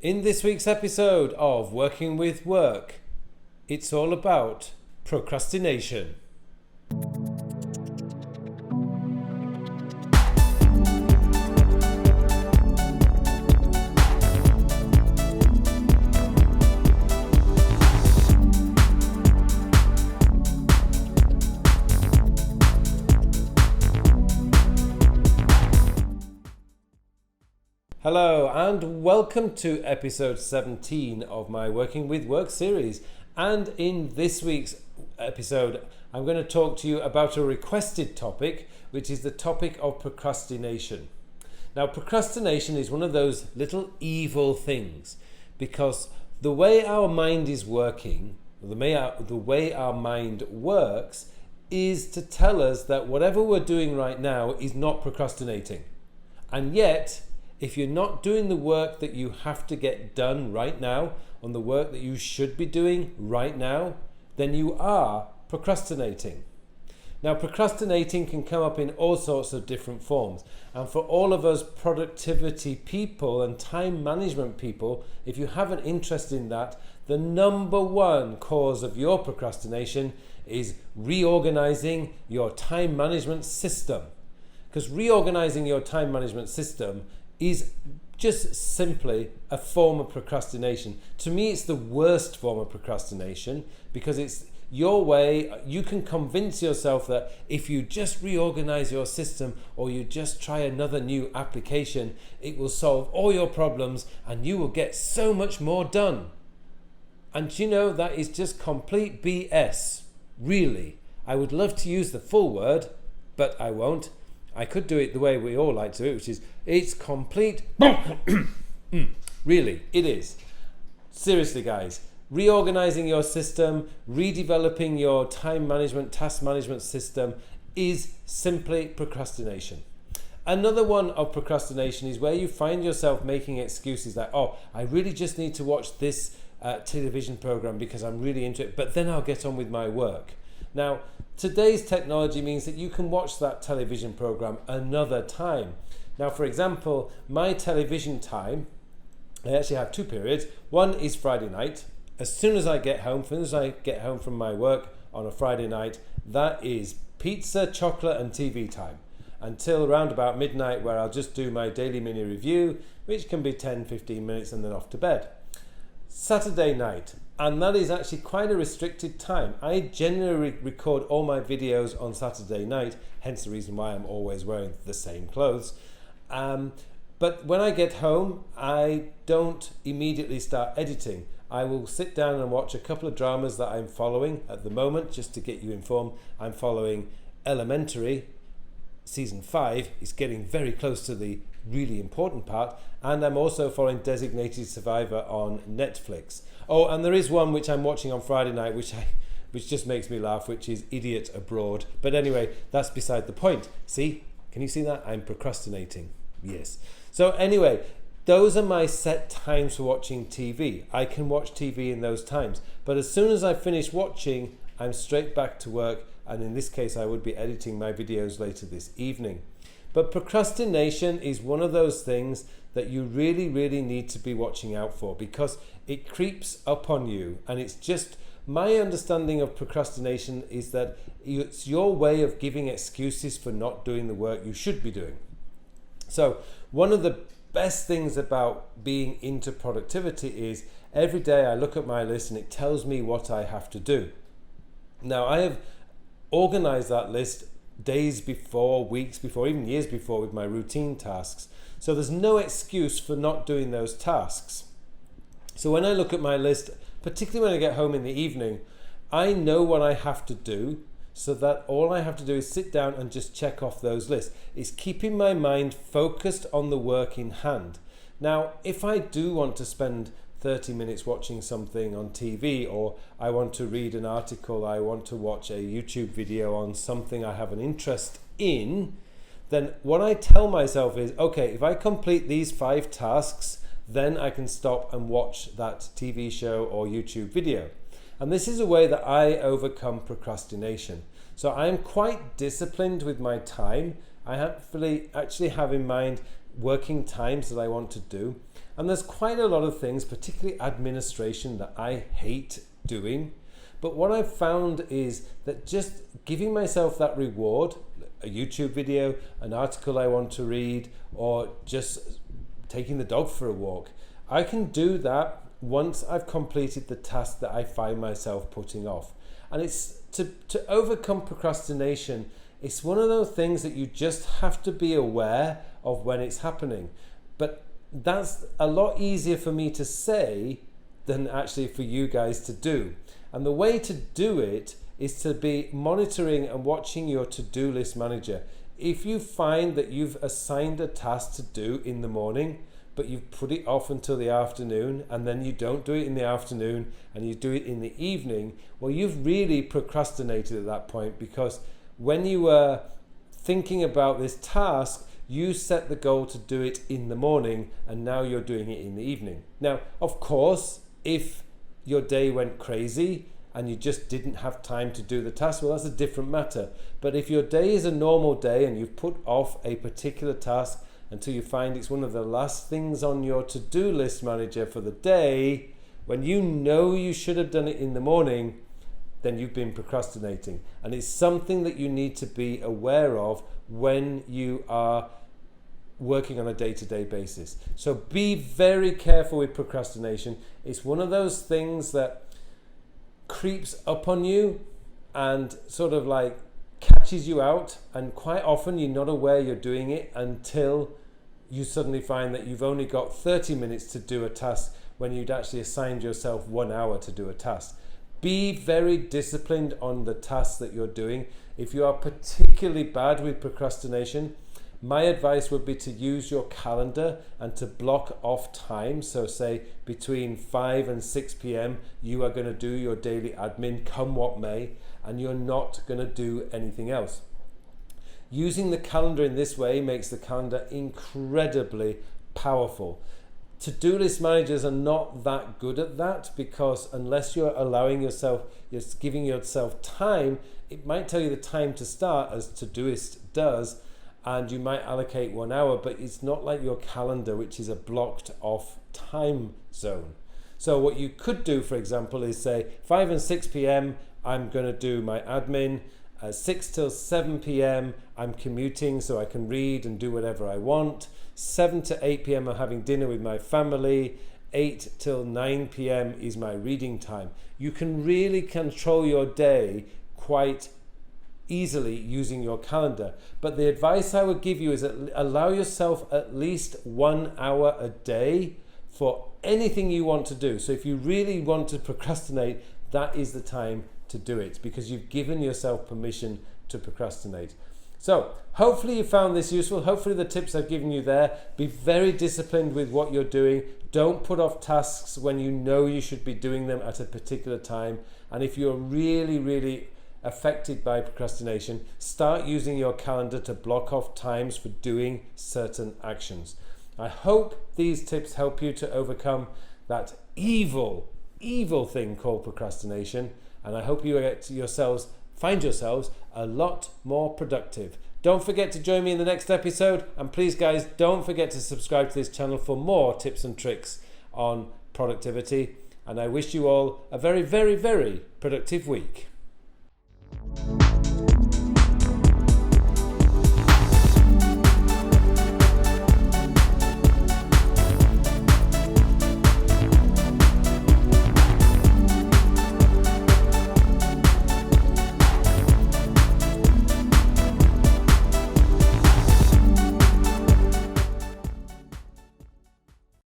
In this week's episode of Working with Work, it's all about procrastination. Hello and welcome to episode 17 of my Working with Work series. And in this week's episode, I'm going to talk to you about a requested topic, which is the topic of procrastination. Now, procrastination is one of those little evil things because the way our mind is working, the way our mind works is to tell us that whatever we're doing right now is not procrastinating. And yet, if you're not doing the work that you have to get done right now, on the work that you should be doing right now, then you are procrastinating. Now, procrastinating can come up in all sorts of different forms. And for all of us productivity people and time management people, if you have an interest in that, the number one cause of your procrastination is reorganizing your time management system. Because reorganizing your time management system is just simply a form of procrastination. To me, it's the worst form of procrastination because it's your way. You can convince yourself that if you just reorganize your system or you just try another new application, it will solve all your problems and you will get so much more done. And you know, that is just complete BS, really. I would love to use the full word, but I won't. I could do it the way we all like to do it, which is, it's complete. Really, it is. Seriously, guys, reorganizing your system, redeveloping your time management, task management system is simply procrastination. Another one of procrastination is where you find yourself making excuses like, oh, I really just need to watch this television program because I'm really into it, but then I'll get on with my work. Now, today's technology means that you can watch that television program another time. Now, for example, my television time, I actually have two periods. One is Friday night. As soon as I get home from my work on a Friday night, that is pizza, chocolate and TV time until around about midnight, where I'll just do my daily mini review, which can be 10-15 minutes and then off to bed. Saturday night, and that is actually quite a restricted time. I generally record all my videos on Saturday night, hence the reason why I'm always wearing the same clothes. But when I get home, I don't immediately start editing. I will sit down and watch a couple of dramas that I'm following at the moment, just to get you informed. I'm following Elementary, season 5. It's getting very close to the really important part, and I'm also following Designated Survivor on Netflix. Oh, and there is one which I'm watching on Friday night which just makes me laugh, which is Idiot Abroad. But anyway, that's beside the point. See, can you see that? I'm procrastinating. Yes. So anyway, those are my set times for watching TV. I can watch TV in those times, but as soon as I finish watching, I'm straight back to work, and in this case I would be editing my videos later this evening. But procrastination is one of those things that you really, really need to be watching out for because it creeps up on you. And it's just, my understanding of procrastination is that it's your way of giving excuses for not doing the work you should be doing. So one of the best things about being into productivity is every day I look at my list and it tells me what I have to do. Now, I have organized that list days before, weeks before, even years before with my routine tasks. So there's no excuse for not doing those tasks. So when I look at my list, particularly when I get home in the evening, I know what I have to do so that all I have to do is sit down and just check off those lists. It's keeping my mind focused on the work in hand. Now, if I do want to spend 30 minutes watching something on TV, or I want to read an article, I want to watch a YouTube video on something I have an interest in, then what I tell myself is, okay, if I complete these 5 tasks, then I can stop and watch that TV show or YouTube video. And this is a way that I overcome procrastination. So I'm quite disciplined with my time. I actually have in mind working times that I want to do. And there's quite a lot of things, particularly administration, that I hate doing. But what I've found is that just giving myself that reward, a YouTube video, an article I want to read, or just taking the dog for a walk, I can do that once I've completed the task that I find myself putting off. And it's to overcome procrastination, it's one of those things that you just have to be aware of when it's happening. But that's a lot easier for me to say than actually for you guys to do. And the way to do it is to be monitoring and watching your to-do list manager. If you find that you've assigned a task to do in the morning, but you've put it off until the afternoon, and then you don't do it in the afternoon and you do it in the evening, well, you've really procrastinated at that point, because when you were thinking about this task, you set the goal to do it in the morning, and now you're doing it in the evening. Now, of course, if your day went crazy and you just didn't have time to do the task, well, that's a different matter. But if your day is a normal day and you've put off a particular task until you find it's one of the last things on your to-do list manager for the day, when you know you should have done it in the morning, then you've been procrastinating. And it's something that you need to be aware of when you are working on a day-to-day basis. So be very careful with procrastination. It's one of those things that creeps up on you and sort of like catches you out, and quite often you're not aware you're doing it until you suddenly find that you've only got 30 minutes to do a task when you'd actually assigned yourself 1 hour to do a task. Be very disciplined on the tasks that you're doing. If you are particularly bad with procrastination, my advice would be to use your calendar and to block off time. So say between 5 and 6 p.m. you are going to do your daily admin, come what may, and you're not going to do anything else. Using the calendar in this way makes the calendar incredibly powerful. To-do list managers are not that good at that, because unless you're allowing yourself, you're giving yourself time, it might tell you the time to start as Todoist does, and you might allocate 1 hour, but it's not like your calendar, which is a blocked off time zone. So what you could do, for example, is say 5 and 6 p.m. I'm going to do my admin. 6 till 7 p.m. I'm commuting so I can read and do whatever I want. 7 to 8 p.m. I'm having dinner with my family. 8 till 9 p.m. is my reading time. You can really control your day quite easily using your calendar. But the advice I would give you is that allow yourself at least 1 hour a day for anything you want to do. So if you really want to procrastinate, that is the time to do it, because you've given yourself permission to procrastinate. So hopefully you found this useful. Hopefully the tips I've given you there. Be very disciplined with what you're doing. Don't put off tasks when you know you should be doing them at a particular time. And if you're really affected by procrastination, start using your calendar to block off times for doing certain actions. I hope these tips help you to overcome that evil thing called procrastination, and I hope you find yourselves a lot more productive. Don't forget to join me in the next episode, and please guys, don't forget to subscribe to this channel for more tips and tricks on productivity, and I wish you all a very productive week.